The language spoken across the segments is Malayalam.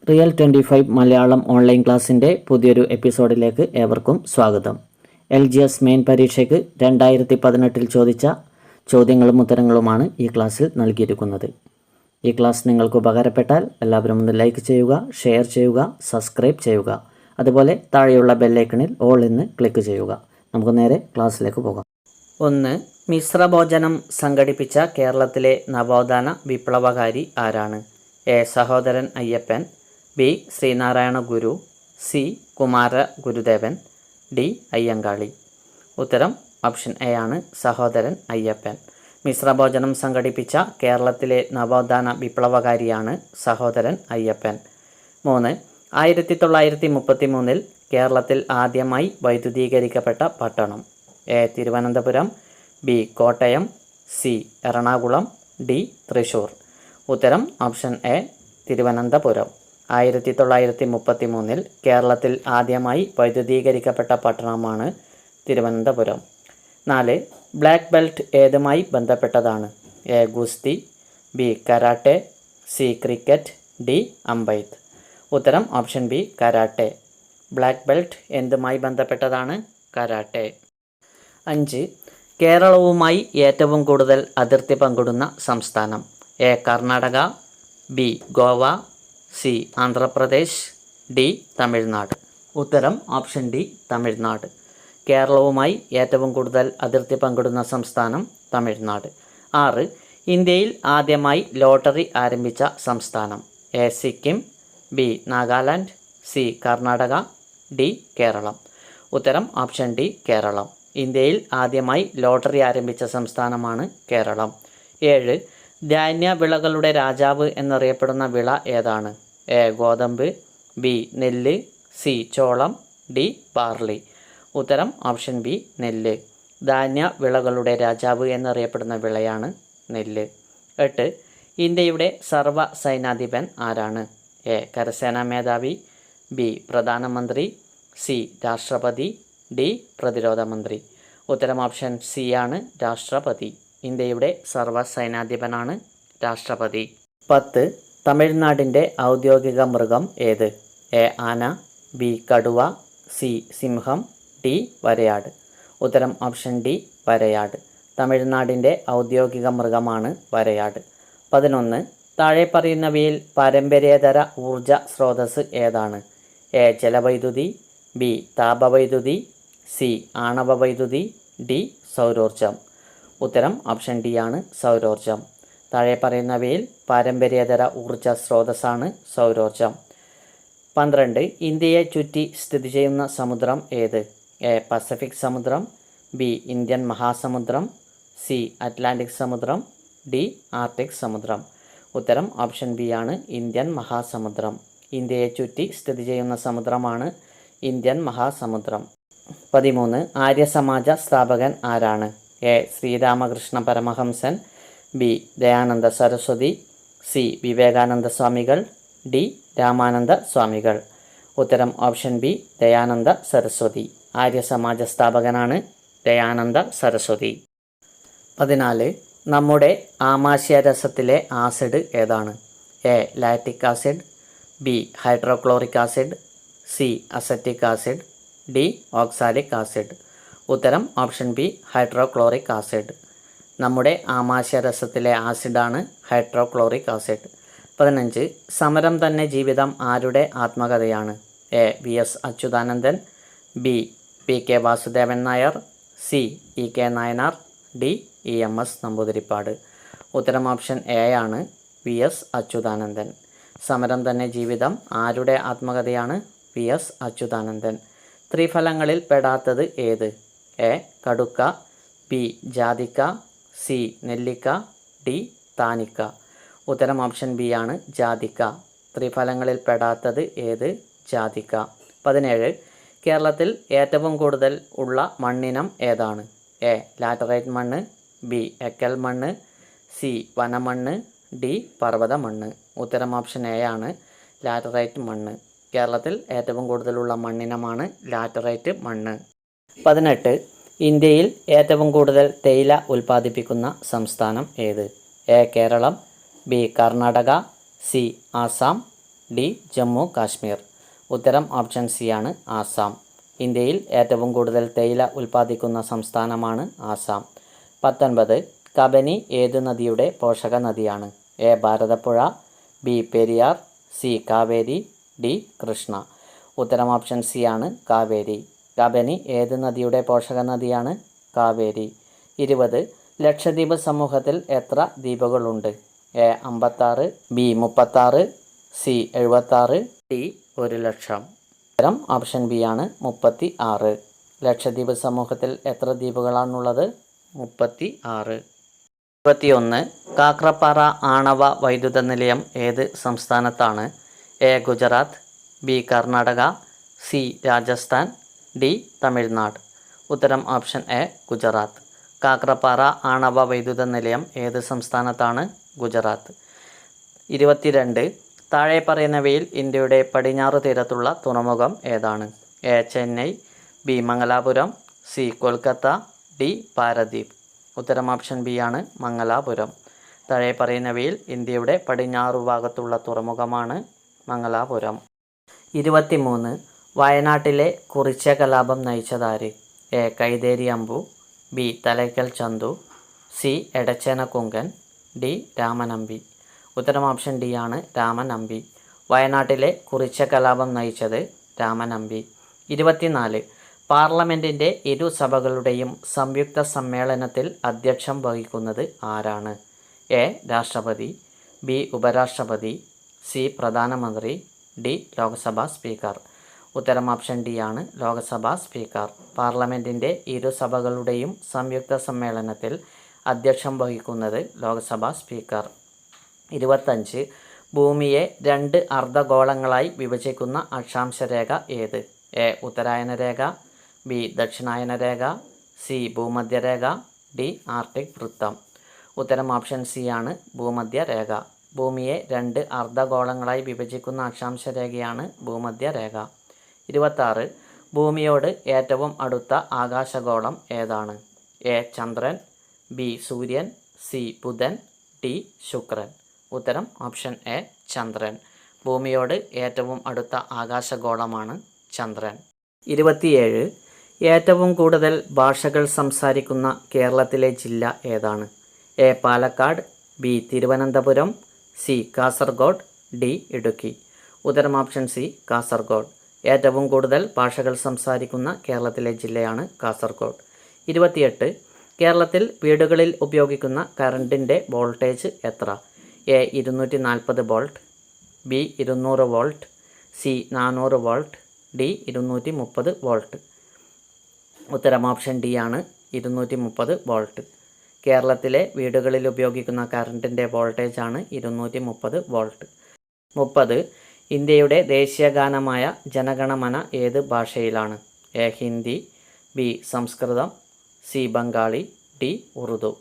റിയൽ 25 മലയാളം ഓൺലൈൻ ക്ലാസ്സിൻ്റെ പുതിയൊരു എപ്പിസോഡിലേക്ക് ഏവർക്കും സ്വാഗതം. LGS മെയിൻ പരീക്ഷയ്ക്ക് 2018 ചോദിച്ച ചോദ്യങ്ങളും ഉത്തരങ്ങളുമാണ് ഈ ക്ലാസ്സിൽ നൽകിയിരിക്കുന്നത്. ഈ ക്ലാസ് നിങ്ങൾക്ക് ഉപകാരപ്പെട്ടാൽ എല്ലാവരും ഒന്ന് ലൈക്ക് ചെയ്യുക, ഷെയർ ചെയ്യുക, സബ്സ്ക്രൈബ് ചെയ്യുക. അതുപോലെ താഴെയുള്ള ബെല്ലൈക്കണിൽ ഓൾ എന്ന് ക്ലിക്ക് ചെയ്യുക. നമുക്ക് നേരെ ക്ലാസ്സിലേക്ക് പോകാം. 1. മിശ്രഭോജനം സംഘടിപ്പിച്ച കേരളത്തിലെ നവോത്ഥാന വിപ്ലവകാരി ആരാണ്? A. Sahodaran Ayyappan, B. Sreenarayana Guru, C. കുമാര ഗുരുദേവൻ, ഡി. അയ്യങ്കാളി. ഉത്തരം ഓപ്ഷൻ എ ആണ്, സഹോദരൻ അയ്യപ്പൻ. മിശ്രഭോജനം സംഘടിപ്പിച്ച കേരളത്തിലെ നവോത്ഥാന വിപ്ലവകാരിയാണ് സഹോദരൻ അയ്യപ്പൻ. 3. 1933 കേരളത്തിൽ ആദ്യമായി വൈദ്യുതീകരിക്കപ്പെട്ട പട്ടണം? A. Thiruvananthapuram, B. Kottayam, C. Ernakulam, D. Thrissur. ഉത്തരം ഓപ്ഷൻ എ, തിരുവനന്തപുരം. 1933 കേരളത്തിൽ ആദ്യമായി വൈദ്യുതീകരിക്കപ്പെട്ട പട്ടണമാണ് തിരുവനന്തപുരം. 4. ബ്ലാക്ക് ബെൽറ്റ് ഏതുമായി ബന്ധപ്പെട്ടതാണ്? എ. ഗുസ്തി, B. Karate, C. Cricket, D. അമ്പെയ്ത്ത്. ഉത്തരം option B, karate. Black belt എന്തുമായി ബന്ധപ്പെട്ടതാണ്? കരാട്ടെ. 5. കേരളവുമായി ഏറ്റവും കൂടുതൽ അതിർത്തി പങ്കിടുന്ന സംസ്ഥാനം? A. Karnataka, B. Goa, C. Andhra Pradesh, D. Tamil Nadu. ഉത്തരം ഓപ്ഷൻ ഡി, തമിഴ്നാട്. കേരളവുമായി ഏറ്റവും കൂടുതൽ അതിർത്തി പങ്കിടുന്ന സംസ്ഥാനം തമിഴ്നാട്. 6. ഇന്ത്യയിൽ ആദ്യമായി ലോട്ടറി ആരംഭിച്ച സംസ്ഥാനം? A. Sikkim, B. Nagaland, C. Karnataka, D. Keralam. ഉത്തരം ഓപ്ഷൻ ഡി, കേരളം. ഇന്ത്യയിൽ ആദ്യമായി ലോട്ടറി ആരംഭിച്ച സംസ്ഥാനമാണ് കേരളം. 7. ധാന്യവിളകളുടെ രാജാവ് എന്നറിയപ്പെടുന്ന വിള ഏതാണ്? എ. ഗോതമ്പ്, ബി. നെല്ല്, സി. ചോളം, ഡി. ബാർലി. ഉത്തരം ഓപ്ഷൻ ബി, നെല്ല്. ധാന്യവിളകളുടെ രാജാവ് എന്നറിയപ്പെടുന്ന വിളയാണ് നെല്ല്. 8. ഇന്ത്യയുടെ സർവ സൈനാധിപൻ ആരാണ്? എ. കരസേനാ മേധാവി, ബി. പ്രധാനമന്ത്രി, സി. രാഷ്ട്രപതി, ഡി. പ്രതിരോധ മന്ത്രി. ഉത്തരം ഓപ്ഷൻ സി ആണ്, രാഷ്ട്രപതി. ഇന്ത്യയുടെ സർവ സൈനാധിപനാണ് രാഷ്ട്രപതി. 10. തമിഴ്നാടിൻ്റെ ഔദ്യോഗിക മൃഗം ഏത്? എ. ആന, ബി. കടുവ, സി. സിംഹം, ഡി. വരയാട്. ഉത്തരം ഓപ്ഷൻ ഡി, വരയാട്. തമിഴ്നാടിൻ്റെ ഔദ്യോഗിക മൃഗമാണ് വരയാട്. 11. താഴെ പറയുന്നവയിൽ പാരമ്പര്യേതര ഊർജ സ്രോതസ് ഏതാണ്? എ. ജലവൈദ്യുതി, ബി. താപവൈദ്യുതി, സി. ആണവ വൈദ്യുതി, ഡി. സൗരോർജം. ഉത്തരം ഓപ്ഷൻ ഡി ആണ്, സൗരോർജം. താഴെ പറയുന്നവയിൽ പാരമ്പര്യേതര ഊർജ സ്രോതസ്സാണ് സൗരോർജം. 12. ഇന്ത്യയെ ചുറ്റി സ്ഥിതി ചെയ്യുന്ന സമുദ്രം ഏത്? എ. പസഫിക് സമുദ്രം, ബി. ഇന്ത്യൻ മഹാസമുദ്രം, സി. അറ്റ്ലാന്റിക് സമുദ്രം, ഡി. ആർട്ടിക് സമുദ്രം. ഉത്തരം ഓപ്ഷൻ ബി ആണ്, ഇന്ത്യൻ മഹാസമുദ്രം. ഇന്ത്യയെ ചുറ്റി സ്ഥിതി ചെയ്യുന്ന സമുദ്രമാണ് ഇന്ത്യൻ മഹാസമുദ്രം. 13. ആര്യസമാജ സ്ഥാപകൻ ആരാണ്? A. Sri Ramakrishna Paramahamsan, B. Dayananda Saraswati, C. Vivekananda സ്വാമികൾ, ഡി. രാമാനന്ദ സ്വാമികൾ. ഉത്തരം ഓപ്ഷൻ ബി, ദയാനന്ദ സരസ്വതി. ആര്യസമാജ സ്ഥാപകനാണ് ദയാനന്ദ സരസ്വതി. 14. നമ്മുടെ ആമാശയരസത്തിലെ ആസിഡ് ഏതാണ്? A. Lactic acid, B. Hydrochloric acid, C. Acetic acid, D. Oxalic acid. ഉത്തരം ഓപ്ഷൻ ബി, ഹൈഡ്രോക്ലോറിക് ആസിഡ്. നമ്മുടെ ആമാശയരസത്തിലെ ആസിഡാണ് ഹൈഡ്രോക്ലോറിക് ആസിഡ്. 15. സമരം തന്നെ ജീവിതം ആരുടെ ആത്മകഥയാണ്? A. V. S. Achuthanandan, B. P. K. Vasudevan Nair, C. E. K. Nayanar, D. E. M. S. Namboodiripad. ഉത്തരം ഓപ്ഷൻ എ ആണ്, വി. എസ്. അച്യുതാനന്ദൻ. സമരം തന്നെ ജീവിതം ആരുടെ ആത്മകഥയാണ്? വി. എസ്. അച്യുതാനന്ദൻ. ത്രിഫലങ്ങളിൽ പെടാത്തത് ഏത്? എ. കടുക്ക, ബി. ജാതിക്ക, സി. നെല്ലിക്ക, ഡി. താനിക്ക. ഉത്തരം ഓപ്ഷൻ ബി ആണ്, ജാതിക്ക. ത്രിഫലങ്ങളിൽ പെടാത്തത് ഏത്? ജാതിക്ക. 17. കേരളത്തിൽ ഏറ്റവും കൂടുതൽ ഉള്ള മണ്ണിനം ഏതാണ്? എ. ലാറ്ററൈറ്റ് മണ്ണ്, ബി. എക്കൽ മണ്ണ്, സി. വനമണ്ണ്, ഡി. പർവ്വത മണ്ണ്. ഉത്തരം ഓപ്ഷൻ എ ആണ്, ലാറ്ററൈറ്റ് മണ്ണ്. കേരളത്തിൽ ഏറ്റവും കൂടുതലുള്ള മണ്ണിനമാണ് ലാറ്ററൈറ്റ് മണ്ണ്. 18. ഇന്ത്യയിൽ ഏറ്റവും കൂടുതൽ തേയില ഉൽപ്പാദിപ്പിക്കുന്ന സംസ്ഥാനം ഏത്? A. Keralam, B. Karnataka, C. Assam, D Jammu Kashmir. ഉത്തരം ഓപ്ഷൻ സി ആണ് ആസാം. ഇന്ത്യയിൽ ഏറ്റവും കൂടുതൽ തേയില ഉൽപ്പാദിക്കുന്ന സംസ്ഥാനമാണ് ആസാം. 19. കബനി ഏതു നദിയുടെ പോഷക നദിയാണ്? A Bharathapuzha, B Periyar, C Kaveri, D Krishna. ഉത്തരം ഓപ്ഷൻ സി ആണ് കാവേരി. കബനി ഏത് നദിയുടെ പോഷക നദിയാണ്? കാവേരി. 20. ലക്ഷദ്വീപ് സമൂഹത്തിൽ എത്ര ദ്വീപുകളുണ്ട്? A 56, B 36, C 76, D 1,00,000. ഉത്തരം ഓപ്ഷൻ ബി ആണ് 36. ലക്ഷദ്വീപ് സമൂഹത്തിൽ എത്ര ദ്വീപുകളാണുള്ളത്? 36. 21. കാക്രപ്പാറ ആണവ വൈദ്യുത നിലയം ഏത് സംസ്ഥാനത്താണ്? A Gujarat, B Karnataka, C Rajasthan, D Tamil Nadu. ഉത്തരം ഓപ്ഷൻ എ ഗുജറാത്ത്. കാക്രപ്പാറ ആണവ വൈദ്യുത നിലയം ഏത് സംസ്ഥാനത്താണ്? ഗുജറാത്ത്. 22. താഴെ പറയുന്നവയിൽ ഇന്ത്യയുടെ പടിഞ്ഞാറ് തീരത്തുള്ള തുറമുഖം ഏതാണ്? A Chennai, B Mangalapuram, C Kolkata, D Paradip. ഉത്തരം ഓപ്ഷൻ ബി ആണ് മംഗലാപുരം. താഴെ പറയുന്നവയിൽ ഇന്ത്യയുടെ പടിഞ്ഞാറു ഭാഗത്തുള്ള തുറമുഖമാണ് മംഗലാപുരം. 23. വയനാട്ടിലെ കുറിച്യ കലാപം നയിച്ചതാര്? A Kaitheri Ambu, B Thalakkal Chandu, C Edachena Kunkan, D Ramanambi. ഉത്തരം ഓപ്ഷൻ ഡി ആണ് രാമനമ്പി. വയനാട്ടിലെ കുറിച്യ കലാപം നയിച്ചത് രാമനമ്പി. 24. പാർലമെൻറ്റിൻ്റെ ഇരുസഭകളുടെയും സംയുക്ത സമ്മേളനത്തിൽ അധ്യക്ഷം വഹിക്കുന്നത് ആരാണ്? എ രാഷ്ട്രപതി, ബി ഉപരാഷ്ട്രപതി, സി പ്രധാനമന്ത്രി, ഡി ലോക്സഭാ സ്പീക്കർ. ഉത്തരം ഓപ്ഷൻ ഡി ആണ് ലോക്സഭാ സ്പീക്കർ. പാർലമെൻറ്റിൻ്റെ ഇരുസഭകളുടെയും സംയുക്ത സമ്മേളനത്തിൽ അധ്യക്ഷം വഹിക്കുന്നത് ലോക്സഭാ സ്പീക്കർ. 25. ഭൂമിയെ 2 അർദ്ധഗോളങ്ങളായി വിഭജിക്കുന്ന അക്ഷാംശ രേഖ ഏത്? എ ഉത്തരായന രേഖ, ബി ദക്ഷിണായന രേഖ, സി ഭൂമധ്യരേഖ, ഡി ആർട്ടിക് വൃത്തം. ഉത്തരം ഓപ്ഷൻ സി ആണ് ഭൂമധ്യരേഖ. ഭൂമിയെ 2 അർദ്ധഗോളങ്ങളായി വിഭജിക്കുന്ന അക്ഷാംശ രേഖയാണ് ഭൂമധ്യരേഖ. 26. ഭൂമിയോട് ഏറ്റവും അടുത്ത ആകാശഗോളം ഏതാണ്? എ ചന്ദ്രൻ, ബി സൂര്യൻ, സി ബുധൻ, ഡി ശുക്രൻ. ഉത്തരം ഓപ്ഷൻ എ ചന്ദ്രൻ. ഭൂമിയോട് ഏറ്റവും അടുത്ത ആകാശഗോളമാണ് ചന്ദ്രൻ. 27. ഏറ്റവും കൂടുതൽ ഭാഷകൾ സംസാരിക്കുന്ന കേരളത്തിലെ ജില്ല ഏതാണ്? A Palakkad, B Thiruvananthapuram, C Kasaragod, D Idukki. ഉത്തരം ഓപ്ഷൻ സി കാസർഗോഡ്. ഏറ്റവും കൂടുതൽ ഭാഷകൾ സംസാരിക്കുന്ന കേരളത്തിലെ ജില്ലയാണ് കാസർഗോഡ്. 28. കേരളത്തിൽ വീടുകളിൽ ഉപയോഗിക്കുന്ന കറണ്ടിൻ്റെ വോൾട്ടേജ് എത്ര? A 240 volt, B 200 volt, C 400 volt, D 230 volt. ഉത്തരം ഓപ്ഷൻ ഡി ആണ് 230 വോൾട്ട്. കേരളത്തിലെ വീടുകളിൽ ഉപയോഗിക്കുന്ന കറണ്ടിൻ്റെ വോൾട്ടേജാണ് 230 വോൾട്ട്. 30. ഇന്ത്യയുടെ ദേശീയഗാനമായ ജനഗണമന ഏത് ഭാഷയിലാണ്? A Hindi, B Samskritam, C Bengali, D Urdu.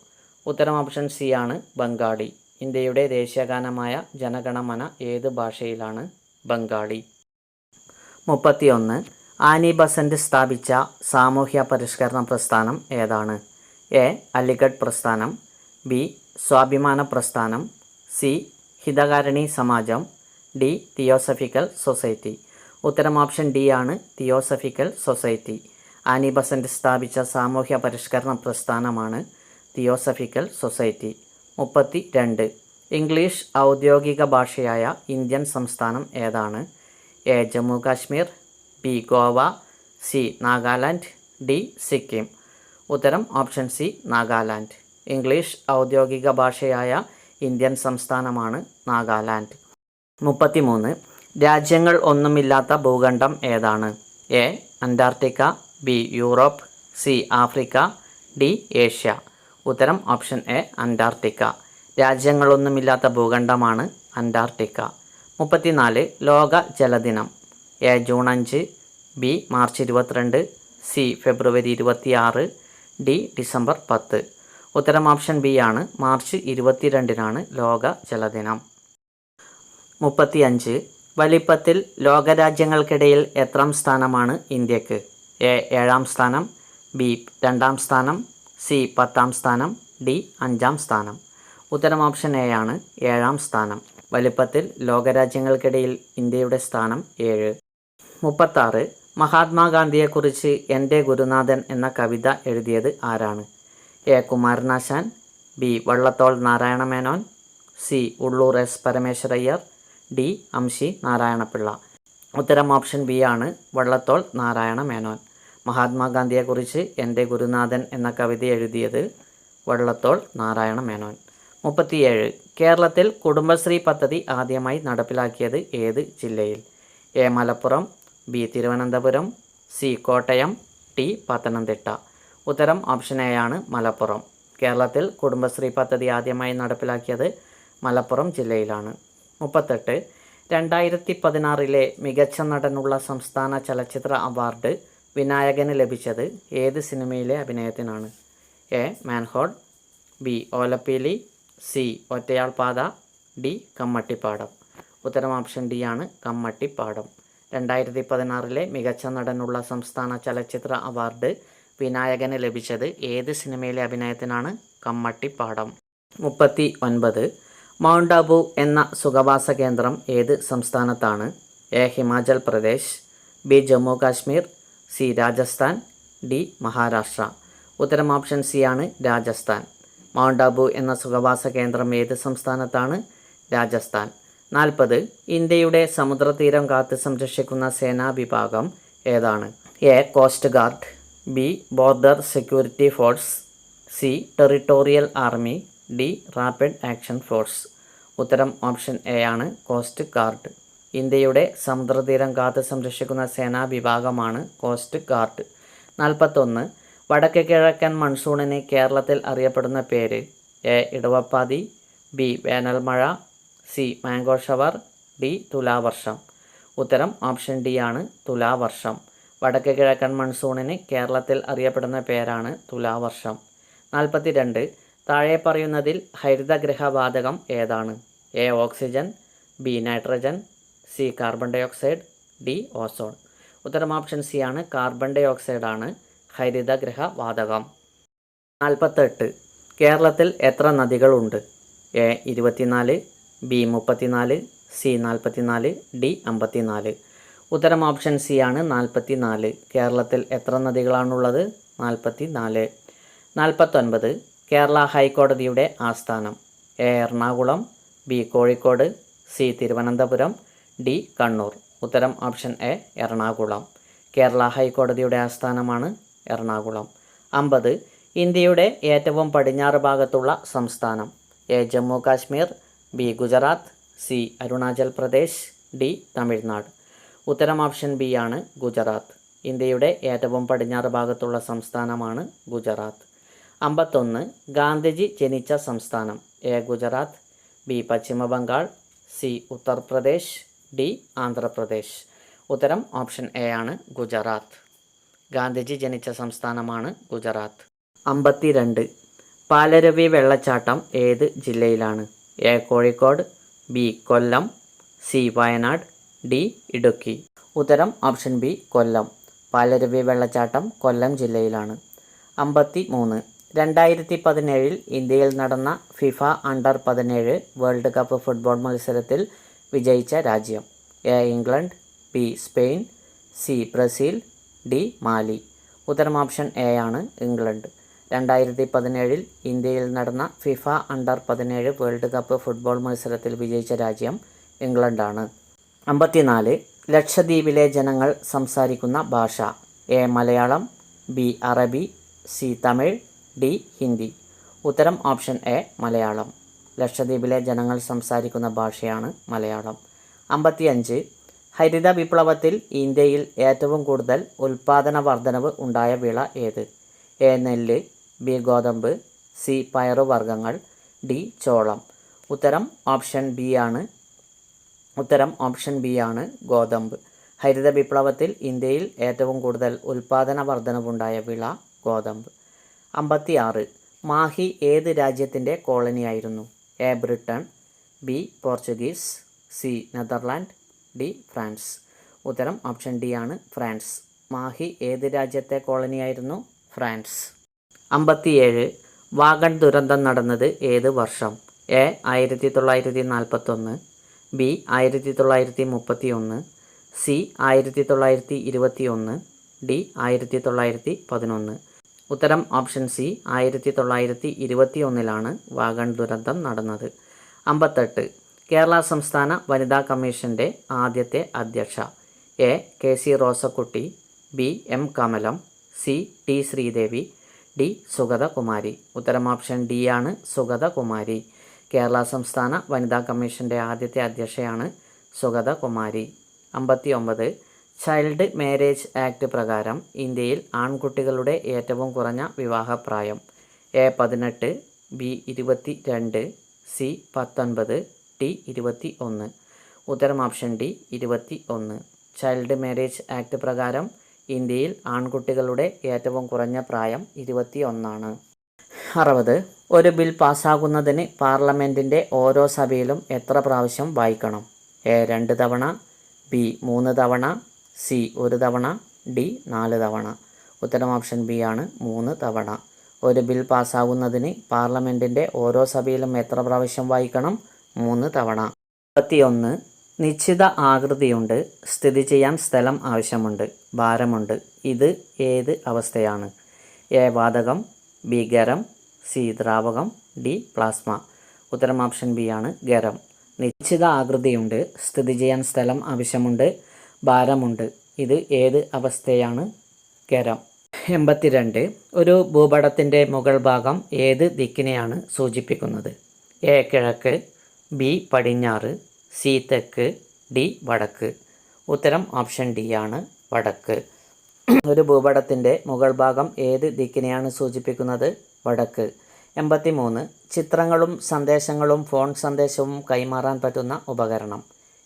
ഉത്തരം ഓപ്ഷൻ സി ആണ് ബംഗാളി. ഇന്ത്യയുടെ ദേശീയഗാനമായ ജനഗണമന ഏത് ഭാഷയിലാണ്? ബംഗാളി. 31. ആനി ബസന്റ് സ്ഥാപിച്ച സാമൂഹ്യ പരിഷ്കരണ പ്രസ്ഥാനം ഏതാണ്? എ അലിഗഡ് പ്രസ്ഥാനം, ബി സ്വാഭിമാന പ്രസ്ഥാനം, സി ഹിതകാരിണി സമാജം, ഡി തിയോസഫിക്കൽ സൊസൈറ്റി. ഉത്തരം ഓപ്ഷൻ ഡി ആണ് തിയോസഫിക്കൽ സൊസൈറ്റി. ആനി ബസന്റ് സ്ഥാപിച്ച സാമൂഹ്യ പരിഷ്കരണ പ്രസ്ഥാനമാണ് തിയോസഫിക്കൽ സൊസൈറ്റി. 32. ഇംഗ്ലീഷ് ഔദ്യോഗിക ഭാഷയായ ഇന്ത്യൻ സംസ്ഥാനം ഏതാണ്? A Jammu Kashmir, B Goa, C Nagaland, D Sikkim. ഉത്തരം ഓപ്ഷൻ സി നാഗാലാൻഡ്. ഇംഗ്ലീഷ് ഔദ്യോഗിക ഭാഷയായ ഇന്ത്യൻ സംസ്ഥാനമാണ് നാഗാലാൻഡ്. 33. രാജ്യങ്ങൾ ഒന്നുമില്ലാത്ത ഭൂഖണ്ഡം ഏതാണ്? A Antarctica, B Europe, C Africa, D Asia. ഉത്തരം ഓപ്ഷൻ എ അന്റാർട്ടിക്ക. രാജ്യങ്ങളൊന്നുമില്ലാത്ത ഭൂഖണ്ഡമാണ് അന്റാർട്ടിക്ക. 34. ലോക ജലദിനം. A June 5, B March 22, C February 26, D December 10. ഉത്തരം ഓപ്ഷൻ ബി ആണ് മാർച്ച് 22-നാണ് ലോക ജലദിനം. 35. വലിപ്പത്തിൽ ലോകരാജ്യങ്ങൾക്കിടയിൽ എത്രാം സ്ഥാനമാണ് ഇന്ത്യക്ക്? എ 7-ാം സ്ഥാനം, ബി 2-ാം സ്ഥാനം, സി 10-ാം സ്ഥാനം, ഡി 5-ാം സ്ഥാനം. ഉത്തരം ഓപ്ഷൻ എ ആണ് 7-ാം സ്ഥാനം. വലിപ്പത്തിൽ ലോകരാജ്യങ്ങൾക്കിടയിൽ ഇന്ത്യയുടെ സ്ഥാനം 7. 36. മഹാത്മാഗാന്ധിയെക്കുറിച്ച് എൻ്റെ ഗുരുനാഥൻ എന്ന കവിത എഴുതിയത് ആരാണ്? A. Kumaranasan, B. Vallathol Narayana Menon, C. Ulloor S Parameswara Iyer, D. Amshi Narayana Pillai. ഉത്തരം ഓപ്ഷൻ ബി ആണ്, വള്ളത്തോൾ നാരായണ മേനോൻ. മഹാത്മാഗാന്ധിയെക്കുറിച്ച് എൻ്റെ ഗുരുനാഥൻ എന്ന കവിത എഴുതിയത് വള്ളത്തോൾ നാരായണ മേനോൻ. 37. കേരളത്തിൽ കുടുംബശ്രീ പദ്ധതി ആദ്യമായി നടപ്പിലാക്കിയത് ഏത് ജില്ലയിൽ? A. Malappuram, B. Thiruvananthapuram, C. Kottayam, T. Pathanamthitta. ഉത്തരം ഓപ്ഷൻ എ ആണ്, മലപ്പുറം. കേരളത്തിൽ കുടുംബശ്രീ പദ്ധതി ആദ്യമായി നടപ്പിലാക്കിയത് മലപ്പുറം ജില്ലയിലാണ്. 38. 2016 മികച്ച നടനുള്ള സംസ്ഥാന ചലച്ചിത്ര അവാർഡ് വിനായകന് ലഭിച്ചത് ഏത് സിനിമയിലെ അഭിനയത്തിനാണ്? A. Manhole, B. Olappeeli, C. Ottayal Paatha, D. Kammattipadam. ഉത്തരം ഓപ്ഷൻ ഡി ആണ്, കമ്മട്ടിപ്പാടം. 2016 മികച്ച നടനുള്ള സംസ്ഥാന ചലച്ചിത്ര അവാർഡ് വിനായകന് ലഭിച്ചത് ഏത് സിനിമയിലെ അഭിനയത്തിനാണ്? കമ്മട്ടിപ്പാടം. 39. മൗണ്ട് അബു എന്ന സുഖവാസ കേന്ദ്രം ഏത് സംസ്ഥാനത്താണ്? A. Himachal Pradesh, B. Jammu Kashmir, C. Rajasthan, D. Maharashtra. ഉത്തരം ഓപ്ഷൻ സി ആണ്, രാജസ്ഥാൻ. മൗണ്ട് അബു എന്ന സുഖവാസ കേന്ദ്രം ഏത് സംസ്ഥാനത്താണ്? രാജസ്ഥാൻ. 40. ഇന്ത്യയുടെ സമുദ്രതീരം കാത്ത് സംരക്ഷിക്കുന്ന സേനാ വിഭാഗം ഏതാണ്? A. Coast guard, B. Border security force, C. Territorial army, D. Rapid action force. ഉത്തരം ഓപ്ഷൻ എ ആണ്, കോസ്റ്റ് ഗാർഡ്. ഇന്ത്യയുടെ സമുദ്രതീരം കാത്ത് സംരക്ഷിക്കുന്ന സേനാ വിഭാഗമാണ് കോസ്റ്റ് ഗാർഡ്. 41. വടക്ക് കിഴക്കൻ മൺസൂണിന് കേരളത്തിൽ അറിയപ്പെടുന്ന പേര്? എ. ഇടവപ്പാതി, ബി. വേനൽമഴ, സി. Mango shower, D. തുലാവർഷം. ഉത്തരം ഓപ്ഷൻ ഡി ആണ്, തുലാവർഷം. വടക്ക് കിഴക്കൻ മൺസൂണിന് കേരളത്തിൽ അറിയപ്പെടുന്ന പേരാണ് തുലാവർഷം. 42. താഴെ പറയുന്നതിൽ ഹരിതഗൃഹവാതകം ഏതാണ്? A. Oxygen, B. Nitrogen, C. Carbon dioxide, D. Ozone. ഉത്തരം ഓപ്ഷൻ സി ആണ്, കാർബൺ ഡൈ ഓക്സൈഡ് ആണ് ഹരിതഗൃഹവാതകം. 48. കേരളത്തിൽ എത്ര നദികളുണ്ട്? എ. 24, ബി. 34, സി. 44, ഡി. 54. ഉത്തരം ഓപ്ഷൻ സി ആണ്, 44. കേരളത്തിൽ എത്ര നദികളാണുള്ളത്? 44. 49. കേരള ഹൈക്കോടതിയുടെ ആസ്ഥാനം? A. Ernakulam, B. Kozhikode, C. Thiruvananthapuram, D. Kannur. ഉത്തരം ഓപ്ഷൻ എ, എറണാകുളം. കേരള ഹൈക്കോടതിയുടെ ആസ്ഥാനമാണ് എറണാകുളം. 50. ഇന്ത്യയുടെ ഏറ്റവും പടിഞ്ഞാറ് ഭാഗത്തുള്ള സംസ്ഥാനം? A. Jammu Kashmir, B. Gujarat, C. Arunachal Pradesh, D. Tamil Nadu. ഉത്തരം ഓപ്ഷൻ ബി ആണ്, ഗുജറാത്ത്. ഇന്ത്യയുടെ ഏറ്റവും പടിഞ്ഞാറ് ഭാഗത്തുള്ള സംസ്ഥാനമാണ് ഗുജറാത്ത്. 51. ഗാന്ധിജി ജനിച്ച സംസ്ഥാനം? A. Gujarat, B. Paschim Bengal, C. Uttar Pradesh, D. Andhra Pradesh. ഉത്തരം ഓപ്ഷൻ എ ആണ്, ഗുജറാത്ത്. ഗാന്ധിജി ജനിച്ച സംസ്ഥാനമാണ് ഗുജറാത്ത്. 52. പാലരുവി വെള്ളച്ചാട്ടം ഏത് ജില്ലയിലാണ്? A. Kozhikode, B. Kollam, C. Wayanad, D. Idukki. ഉത്തരം ഓപ്ഷൻ ബി, കൊല്ലം. പാലരുവി വെള്ളച്ചാട്ടം കൊല്ലം ജില്ലയിലാണ്. 53. 2017 ഇന്ത്യയിൽ നടന്ന FIFA under 17 world cup football മത്സരത്തിൽ വിജയിച്ച രാജ്യം? A. England, B. Spain, C. Brazil, D. Mali. ഉത്തരം ഓപ്ഷൻ എ ആണ്, ഇംഗ്ലണ്ട്. 2017 ഇന്ത്യയിൽ നടന്ന FIFA under 17 world cup football മത്സരത്തിൽ വിജയിച്ച രാജ്യം ഇംഗ്ലണ്ടാണ്. 54. ലക്ഷദ്വീപിലെ ജനങ്ങൾ സംസാരിക്കുന്ന ഭാഷ? എ. മലയാളം, ബി. അറബി, സി. തമിഴ്, ഡി. ഹിന്ദി. ഉത്തരം ഓപ്ഷൻ എ, മലയാളം. ലക്ഷദ്വീപിലെ ജനങ്ങൾ സംസാരിക്കുന്ന ഭാഷയാണ് മലയാളം. 55. ഹരിത വിപ്ലവത്തിൽ ഇന്ത്യയിൽ ഏറ്റവും കൂടുതൽ ഉൽപാദന വർധനവ് ഉണ്ടായ വിള ഏത്? എ. നെല്ല്, ബി. ഗോതമ്പ്, സി. പയറുവർഗ്ഗങ്ങൾ, ഡി. ചോളം. ഉത്തരം ഓപ്ഷൻ ബി ആണ്, ഗോതമ്പ്. ഹരിത വിപ്ലവത്തിൽ ഇന്ത്യയിൽ ഏറ്റവും കൂടുതൽ ഉൽപാദന വർധനവുണ്ടായ വിള ഗോതമ്പ്. 56. മാഹി ഏത് രാജ്യത്തിൻ്റെ കോളനിയായിരുന്നു? A. Britain, B. Portuguese, C. Netherland, D. France. ഉത്തരം ഓപ്ഷൻ ഡി ആണ്, ഫ്രാൻസ്. മാഹി ഏത് രാജ്യത്തെ കോളനിയായിരുന്നു? ഫ്രാൻസ്. 57. വാഗൺ ദുരന്തം നടന്നത് ഏത് വർഷം? എ. 1941, B 1931, C 1921, D 1911. ഉത്തരം ഓപ്ഷൻ സി 1921 വാഗൺ ദുരന്തം നടന്നത്. 58. കേരള സംസ്ഥാന വനിതാ കമ്മീഷൻ്റെ ആദ്യത്തെ അധ്യക്ഷ. A K C Rosakutty, B M Kamalam, C T Sreedevi, D Sugathakumari. ഉത്തരം ഓപ്ഷൻ ഡി ആണ്, സുഗതകുമാരി. കേരള സംസ്ഥാന വനിതാ കമ്മീഷൻ്റെ ആദ്യത്തെ അധ്യക്ഷയാണ് സുഗതകുമാരി. 59. ചൈൽഡ് മാരേജ് ആക്ട് പ്രകാരം ഇന്ത്യയിൽ ആൺകുട്ടികളുടെ ഏറ്റവും കുറഞ്ഞ വിവാഹപ്രായം. A 18, B 22, C 19, D 21. ഉത്തരം option D 21. Child marriage act പ്രകാരം ഇന്ത്യയിൽ ആൺകുട്ടികളുടെ ഏറ്റവും കുറഞ്ഞ പ്രായം 21. 60. ഒരു ബിൽ പാസ്സാകുന്നതിന് പാർലമെൻറ്റിൻ്റെ ഓരോ സഭയിലും എത്ര പ്രാവശ്യം വായിക്കണം? എ 2 തവണ, ബി 3 തവണ, സി 1 തവണ, ഡി 4 തവണ. ഉത്തരം ഓപ്ഷൻ ബി ആണ്, 3 തവണ. ഒരു ബിൽ പാസ്സാകുന്നതിന് പാർലമെൻറ്റിൻ്റെ ഓരോ സഭയിലും എത്ര പ്രാവശ്യം വായിക്കണം? 3 തവണ. 51. നിശ്ചിത ആകൃതിയുണ്ട്, സ്ഥിതി ചെയ്യാൻ സ്ഥലം ആവശ്യമുണ്ട്, ഭാരമുണ്ട്. ഇത് ഏത് അവസ്ഥയാണ്? എ വാതകം, ബി ഖരം, സി ദ്രാവകം, ഡി പ്ലാസ്മ. ഉത്തരം ഓപ്ഷൻ ബി ആണ്, ഖരം. നിശ്ചിത ആകൃതിയുണ്ട്, സ്ഥിതി ചെയ്യാൻ സ്ഥലം ആവശ്യമുണ്ട്, ഭാരമുണ്ട്. ഇത് ഏത് അവസ്ഥയാണ്? ഖരം. 82. ഒരു ഭൂപടത്തിൻ്റെ മുകൾ ഭാഗം ഏത് ദിക്കിനെയാണ് സൂചിപ്പിക്കുന്നത്? എ കിഴക്ക്, ബി പടിഞ്ഞാറ്, സി തെക്ക്, ഡി വടക്ക്. ഉത്തരം ഓപ്ഷൻ ഡി ആണ്, വടക്ക്. ഒരു ഭൂപടത്തിൻ്റെ മുകൾ ഭാഗം ഏത് ദിക്കിനെയാണ് സൂചിപ്പിക്കുന്നത്? വടക്ക്. 83. ചിത്രങ്ങളും സന്ദേശങ്ങളും ഫോൺ സന്ദേശവും കൈമാറാൻ പറ്റുന്ന ഉപകരണം.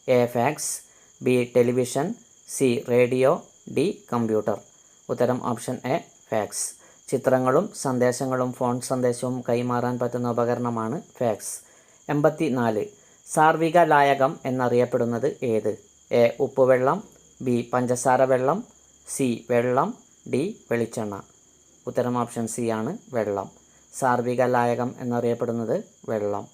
A fax, B television, C radio, D computer. ഉത്തരം ഓപ്ഷൻ എ ഫാക്സ്. ചിത്രങ്ങളും സന്ദേശങ്ങളും ഫോൺ സന്ദേശവും കൈമാറാൻ പറ്റുന്ന ഉപകരണമാണ് ഫാക്സ്. 84. സാർവിക ലായകം എന്നറിയപ്പെടുന്നത് ഏത്? എ ഉപ്പുവെള്ളം, ബി പഞ്ചസാര വെള്ളം, സി വെള്ളം, ഡി വെളിച്ചെണ്ണ. ഉത്തരം ഓപ്ഷൻ സി ആണ്, വെള്ളം. സാർവിക ലായകം എന്നറിയപ്പെടുന്നത് വെള്ളം.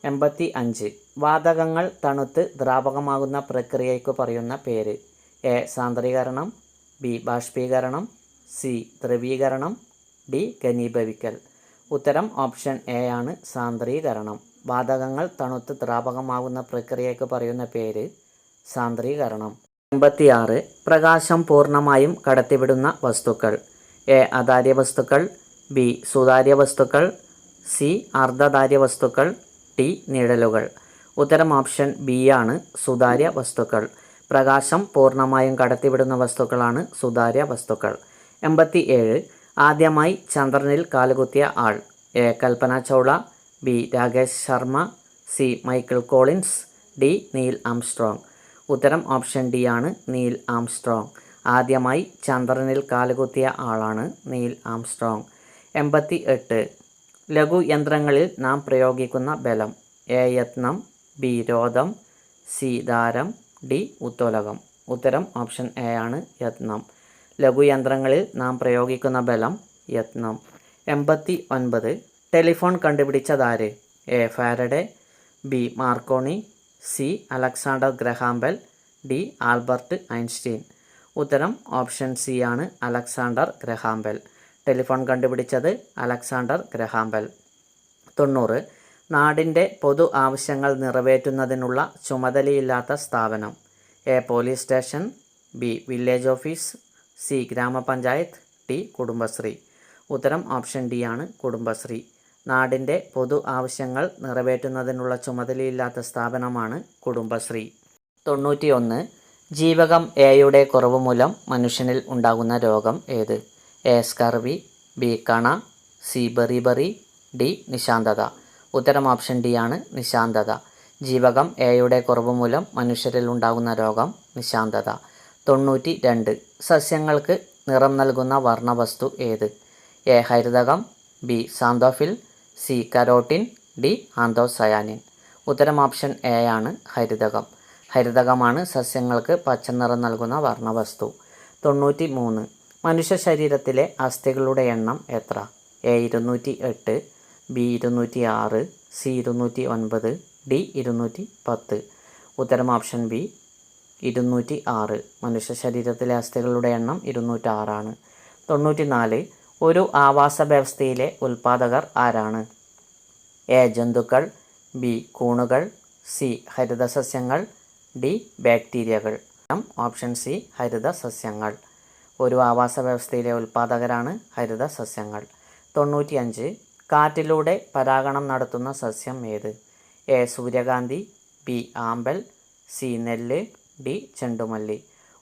85. വാതകങ്ങൾ തണുത്ത് ദ്രാവകമാകുന്ന പ്രക്രിയയ്ക്ക് പറയുന്ന പേര്. എ സാന്ദ്രീകരണം, ബി ബാഷ്പീകരണം, സി ദ്രവീകരണം, ഡി ഘനീഭവിക്കൽ. ഉത്തരം ഓപ്ഷൻ എ ആണ്, സാന്ദ്രീകരണം. വാതകങ്ങൾ തണുത്ത് ദ്രാവകമാകുന്ന പ്രക്രിയയ്ക്ക് പറയുന്ന പേര് സാന്ദ്രീകരണം. 86. പ്രകാശം പൂർണ്ണമായും കടത്തിവിടുന്ന വസ്തുക്കൾ. എ അതാര്യ വസ്തുക്കൾ, ബി സുതാര്യ വസ്തുക്കൾ, സി അർദ്ധധാര്യ വസ്തുക്കൾ, ഡി നിഴലുകൾ. ഉത്തരം ഓപ്ഷൻ ബി ആണ്, സുതാര്യ വസ്തുക്കൾ. പ്രകാശം പൂർണ്ണമായും കടത്തിവിടുന്ന വസ്തുക്കളാണ് സുതാര്യ വസ്തുക്കൾ. 87. ആദ്യമായി ചന്ദ്രനിൽ കാലുകുത്തിയ ആൾ. A Kalpana Chawla, B Rakesh Sharma, C Michael Collins, D Neil Armstrong. ഉത്തരം ഓപ്ഷൻ ഡി ആണ്, നീൽ ആംസ്ട്രോങ്. ആദ്യമായി ചന്ദ്രനിൽ കാലുകുത്തിയ ആളാണ് നീൽ ആംസ്ട്രോങ്. 88. ലഘുയന്ത്രങ്ങളിൽ നാം പ്രയോഗിക്കുന്ന ബലം. എ യത്നം, ബി രോധം, സി ദാരം, ഡി ഉത്തോലകം. ഉത്തരം ഓപ്ഷൻ എ ആണ്, യത്നം. ലഘുയന്ത്രങ്ങളിൽ നാം പ്രയോഗിക്കുന്ന ബലം യത്നം. 89. ടെലിഫോൺ കണ്ടുപിടിച്ചതാര്? A Faraday, B Marconi, C Alexander Graham Bell, D Albert Einstein. ഉത്തരം ഓപ്ഷൻ സി ആണ്, അലക്സാണ്ടർ ഗ്രഹാം ബെൽ. ടെലിഫോൺ കണ്ടുപിടിച്ചത് അലക്സാണ്ടർ ഗ്രഹാം ബെൽ. 90. നാടിൻ്റെ പൊതു ആവശ്യങ്ങൾ നിറവേറ്റുന്നതിനുള്ള ചുമതലയില്ലാത്ത സ്ഥാപനം. A police station, B village office, C grama panchayat, D Kudumbashree. ഉത്തരം ഓപ്ഷൻ ഡി ആണ്, കുടുംബശ്രീ. നാടിൻ്റെ പൊതു ആവശ്യങ്ങൾ നിറവേറ്റുന്നതിനുള്ള ചുമതലയില്ലാത്ത സ്ഥാപനമാണ് കുടുംബശ്രീ. 91. ജീവകം എയുടെ കുറവ് മൂലം മനുഷ്യനിൽ ഉണ്ടാകുന്ന രോഗം ഏത്? എ സ്കർവി, ബി കണ, സി ബെറിബറി, ഡി നിശാന്തത. ഉത്തരം ഓപ്ഷൻ ഡി ആണ്, നിശാന്തത. ജീവകം എയുടെ കുറവ് മൂലം മനുഷ്യരിൽ ഉണ്ടാകുന്ന രോഗം നിശാന്തത. 92. സസ്യങ്ങൾക്ക് നിറം നൽകുന്ന വർണ്ണവസ്തു ഏത്? എ ഹരിതകം, B xanthophyll, C carotene, D anthocyanin. ഉത്തരം ഓപ്ഷൻ എ ആണ്, ഹരിതകം. ഹരിതകമാണ് സസ്യങ്ങൾക്ക് പച്ചനിറം നൽകുന്ന വർണ്ണവസ്തു. 93. മനുഷ്യ ശരീരത്തിലെ അസ്ഥികളുടെ എണ്ണം എത്ര? A 208, B 206, C 209, D 210. ഉത്തരം ഓപ്ഷൻ ബി 206. മനുഷ്യ ശരീരത്തിലെ അസ്ഥികളുടെ എണ്ണം 206 ആണ്. 94. ഒരു ആവാസ വ്യവസ്ഥയിലെ ഉൽപ്പാദകർ ആരാണ്? എ ജന്തുക്കൾ, ബി കൂണുകൾ, സി ഹരിതസസ്യങ്ങൾ, ഡി ബാക്ടീരിയകൾ. ഓപ്ഷൻ സി ഹരിതസസ്യങ്ങൾ. ഒരു ആവാസ വ്യവസ്ഥയിലെ ഉൽപ്പാദകരാണ് ഹരിതസസ്യങ്ങൾ. 95. കാറ്റിലൂടെ പരാഗണം നടത്തുന്ന സസ്യം ഏത്? എ സൂര്യകാന്തി, ബി ആമ്പൽ, സി നെല്ല്, ഡി ചെണ്ടുമല്ലി.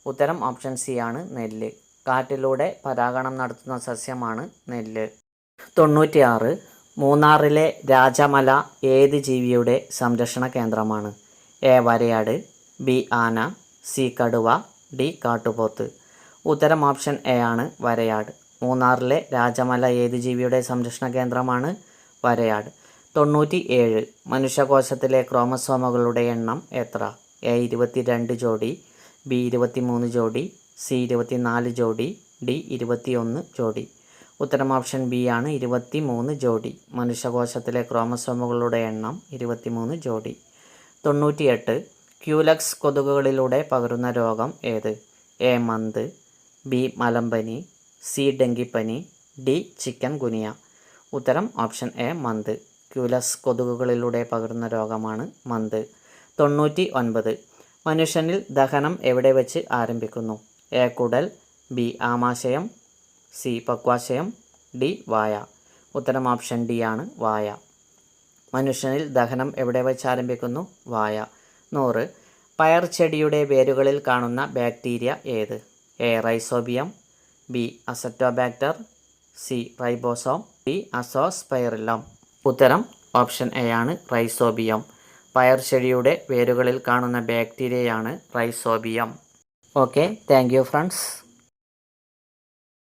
ഉത്തരം ഓപ്ഷൻ സി ആണ് നെല്ല്. കാറ്റിലൂടെ പരാഗണം നടത്തുന്ന സസ്യമാണ് നെല്ല്. 96. മൂന്നാറിലെ രാജമല ഏത് ജീവിയുടെ സംരക്ഷണ കേന്ദ്രമാണ്? എ വരയാട്, ബി ആന, സി കടുവ, ഡി കാട്ടുപോത്ത്. ഉത്തരം ഓപ്ഷൻ എ ആണ് വരയാട്. മൂന്നാറിലെ രാജമല ഏത് ജീവിയുടെ സംരക്ഷണ കേന്ദ്രമാണ്? വരയാട്. 97. മനുഷ്യകോശത്തിലെ ക്രോമസോമുകളുടെ എണ്ണം എത്ര? എ 22 ജോഡി, ബി 23 ജോഡി, സി 24 ജോഡി, ഡി 21 ജോഡി. ഉത്തരം ഓപ്ഷൻ ബി ആണ് 23 ജോഡി. മനുഷ്യകോശത്തിലെ ക്രോമസോമുകളുടെ എണ്ണം 23 ജോഡി. 98. ക്യൂലക്സ് കൊതുകുകളിലൂടെ പകരുന്ന രോഗം ഏത്? എ മന്ത്, ബി മലമ്പനി, സി ഡെങ്കിപ്പനി, ഡി ചിക്കൻ ഗുനിയ. ഉത്തരം ഓപ്ഷൻ എ മന്ത്. ക്യൂലക്സ് കൊതുകുകളിലൂടെ പകരുന്ന രോഗമാണ് മന്ത്. 99. മനുഷ്യനിൽ ദഹനം എവിടെ വെച്ച് ആരംഭിക്കുന്നു? എ കുടൽ, ബി ആമാശയം, സി പക്വാശയം, ഡി വായ. ഉത്തരം ഓപ്ഷൻ ഡി ആണ് വായ. മനുഷ്യനിൽ ദഹനം എവിടെ വെച്ച് ആരംഭിക്കുന്നു? വായ. 100. പയർ ചെടിയുടെ വേരുകളിൽ കാണുന്ന ബാക്ടീരിയ ഏത്? A rhizobium, B azotobacter, C ribosome, D azospirillum. ഉത്തരം ഓപ്ഷൻ എ ആണ് റൈസോബിയം. പയർ ചെടിയുടെ വേരുകളിൽ കാണുന്ന ബാക്ടീരിയയാണ് rhizobium. Okay, thank you friends.